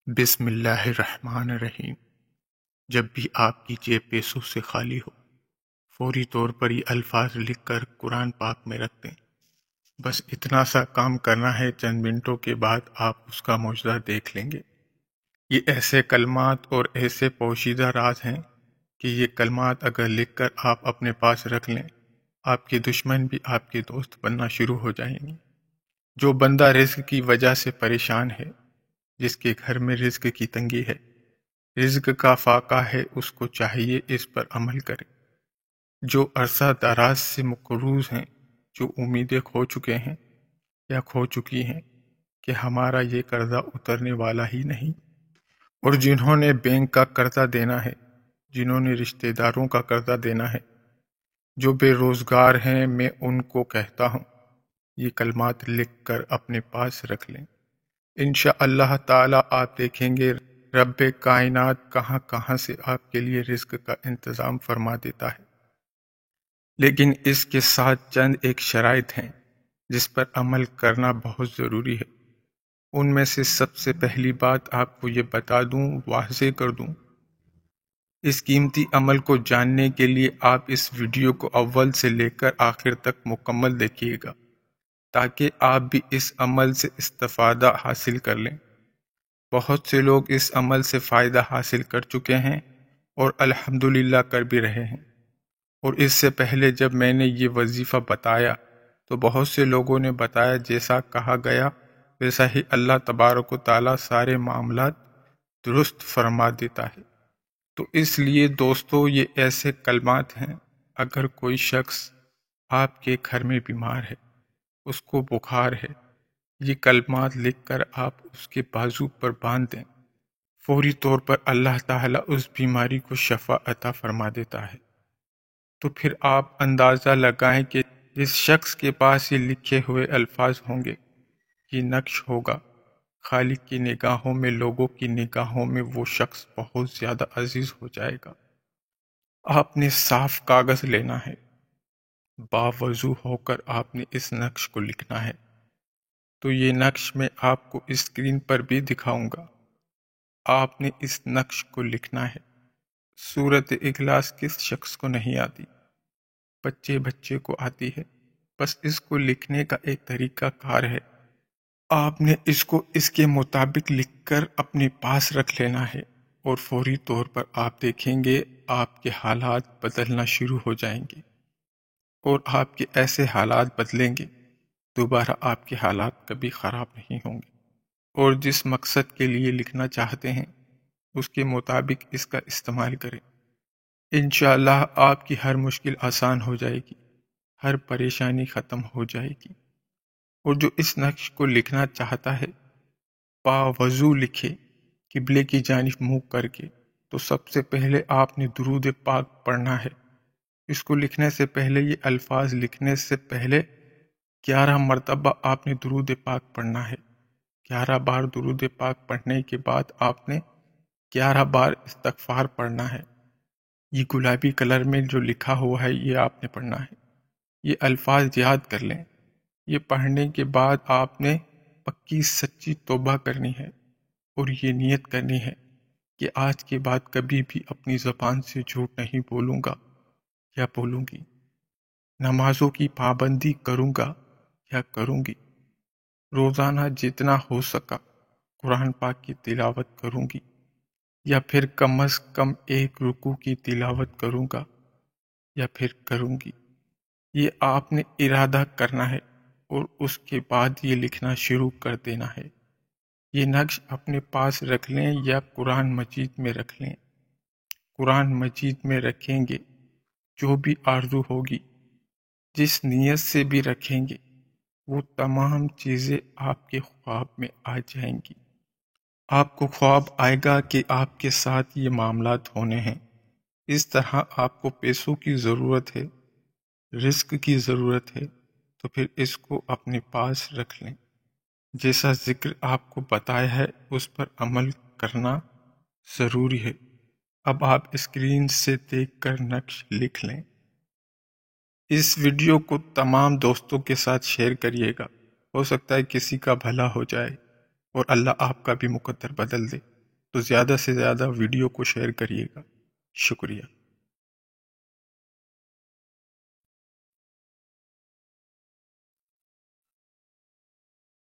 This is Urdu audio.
بسم اللہ الرحمن الرحیم۔ جب بھی آپ کی جیب پیسوں سے خالی ہو، فوری طور پر یہ الفاظ لکھ کر قرآن پاک میں رکھ دیں۔ بس اتنا سا کام کرنا ہے، چند منٹوں کے بعد آپ اس کا معجزہ دیکھ لیں گے۔ یہ ایسے کلمات اور ایسے پوشیدہ راز ہیں کہ یہ کلمات اگر لکھ کر آپ اپنے پاس رکھ لیں، آپ کے دشمن بھی آپ کے دوست بننا شروع ہو جائیں گے۔ جو بندہ رزق کی وجہ سے پریشان ہے، جس کے گھر میں رزق کی تنگی ہے، رزق کا فاقہ ہے، اس کو چاہیے اس پر عمل کرے۔ جو عرصہ دراز سے مقروض ہیں، جو امیدیں کھو چکے ہیں یا کھو چکی ہیں کہ ہمارا یہ قرضہ اترنے والا ہی نہیں، اور جنہوں نے بینک کا قرضہ دینا ہے، جنہوں نے رشتہ داروں کا قرضہ دینا ہے، جو بے روزگار ہیں، میں ان کو کہتا ہوں یہ کلمات لکھ کر اپنے پاس رکھ لیں۔ انشاءاللہ تعالی آپ دیکھیں گے رب کائنات کہاں کہاں سے آپ کے لیے رزق کا انتظام فرما دیتا ہے۔ لیکن اس کے ساتھ چند ایک شرائط ہیں جس پر عمل کرنا بہت ضروری ہے۔ ان میں سے سب سے پہلی بات آپ کو یہ بتا دوں، واضح کر دوں۔ اس قیمتی عمل کو جاننے کے لیے آپ اس ویڈیو کو اول سے لے کر آخر تک مکمل دیکھیے گا، تاکہ آپ بھی اس عمل سے استفادہ حاصل کر لیں۔ بہت سے لوگ اس عمل سے فائدہ حاصل کر چکے ہیں اور الحمدللہ کر بھی رہے ہیں، اور اس سے پہلے جب میں نے یہ وظیفہ بتایا تو بہت سے لوگوں نے بتایا جیسا کہا گیا ویسا ہی اللہ تبارک و تعالیٰ سارے معاملات درست فرما دیتا ہے۔ تو اس لیے دوستو، یہ ایسے کلمات ہیں، اگر کوئی شخص آپ کے گھر میں بیمار ہے، اس کو بخار ہے، یہ کلمات لکھ کر آپ اس کے بازو پر باندھ دیں، فوری طور پر اللہ تعالیٰ اس بیماری کو شفا عطا فرما دیتا ہے۔ تو پھر آپ اندازہ لگائیں کہ جس شخص کے پاس یہ لکھے ہوئے الفاظ ہوں گے، یہ نقش ہوگا، خالق کی نگاہوں میں، لوگوں کی نگاہوں میں وہ شخص بہت زیادہ عزیز ہو جائے گا۔ آپ نے صاف کاغذ لینا ہے، باوضو ہو کر آپ نے اس نقش کو لکھنا ہے۔ تو یہ نقش میں آپ کو اسکرین پر بھی دکھاؤں گا۔ آپ نے اس نقش کو لکھنا ہے۔ سورۃ اخلاص کس شخص کو نہیں آتی؟ بچے کو آتی ہے، بس اس کو لکھنے کا ایک طریقہ کار ہے۔ آپ نے اس کو اس کے مطابق لکھ کر اپنے پاس رکھ لینا ہے، اور فوری طور پر آپ دیکھیں گے آپ کے حالات بدلنا شروع ہو جائیں گے، اور آپ کے ایسے حالات بدلیں گے دوبارہ آپ کے حالات کبھی خراب نہیں ہوں گے۔ اور جس مقصد کے لیے لکھنا چاہتے ہیں اس کے مطابق اس کا استعمال کریں۔ انشاءاللہ آپ کی ہر مشکل آسان ہو جائے گی، ہر پریشانی ختم ہو جائے گی۔ اور جو اس نقش کو لکھنا چاہتا ہے، باوضو لکھے، قبلے کی جانب منہ کر کے۔ تو سب سے پہلے آپ نے درود پاک پڑھنا ہے۔ اس کو لکھنے سے پہلے، یہ الفاظ لکھنے سے پہلے 11 مرتبہ آپ نے درود پاک پڑھنا ہے۔ 11 بار درود پاک پڑھنے کے بعد آپ نے 11 بار استغفار پڑھنا ہے۔ یہ گلابی کلر میں جو لکھا ہوا ہے یہ آپ نے پڑھنا ہے۔ یہ الفاظ یاد کر لیں۔ یہ پڑھنے کے بعد آپ نے پکی سچی توبہ کرنی ہے، اور یہ نیت کرنی ہے کہ آج کے بعد کبھی بھی اپنی زبان سے جھوٹ نہیں بولوں گا یا بولوں گی، نمازوں کی پابندی کروں گا یا کروں گی، روزانہ جتنا ہو سکا قرآن پاک کی تلاوت کروں گی، یا پھر کم از کم ایک رکوع کی تلاوت کروں گا یا پھر کروں گی۔ یہ آپ نے ارادہ کرنا ہے، اور اس کے بعد یہ لکھنا شروع کر دینا ہے۔ یہ نقش اپنے پاس رکھ لیں یا قرآن مجید میں رکھ لیں۔ قرآن مجید میں رکھیں گے، جو بھی آرزو ہوگی، جس نیت سے بھی رکھیں گے، وہ تمام چیزیں آپ کے خواب میں آ جائیں گی۔ آپ کو خواب آئے گا کہ آپ کے ساتھ یہ معاملات ہونے ہیں۔ اس طرح آپ کو پیسوں کی ضرورت ہے، رزق کی ضرورت ہے، تو پھر اس کو اپنے پاس رکھ لیں۔ جیسا ذکر آپ کو بتایا ہے اس پر عمل کرنا ضروری ہے۔ اب آپ اسکرین سے دیکھ کر نقش لکھ لیں۔ اس ویڈیو کو تمام دوستوں کے ساتھ شیئر کریے گا، ہو سکتا ہے کسی کا بھلا ہو جائے اور اللہ آپ کا بھی مقدر بدل دے۔ تو زیادہ سے زیادہ ویڈیو کو شیئر کریے گا۔ شکریہ۔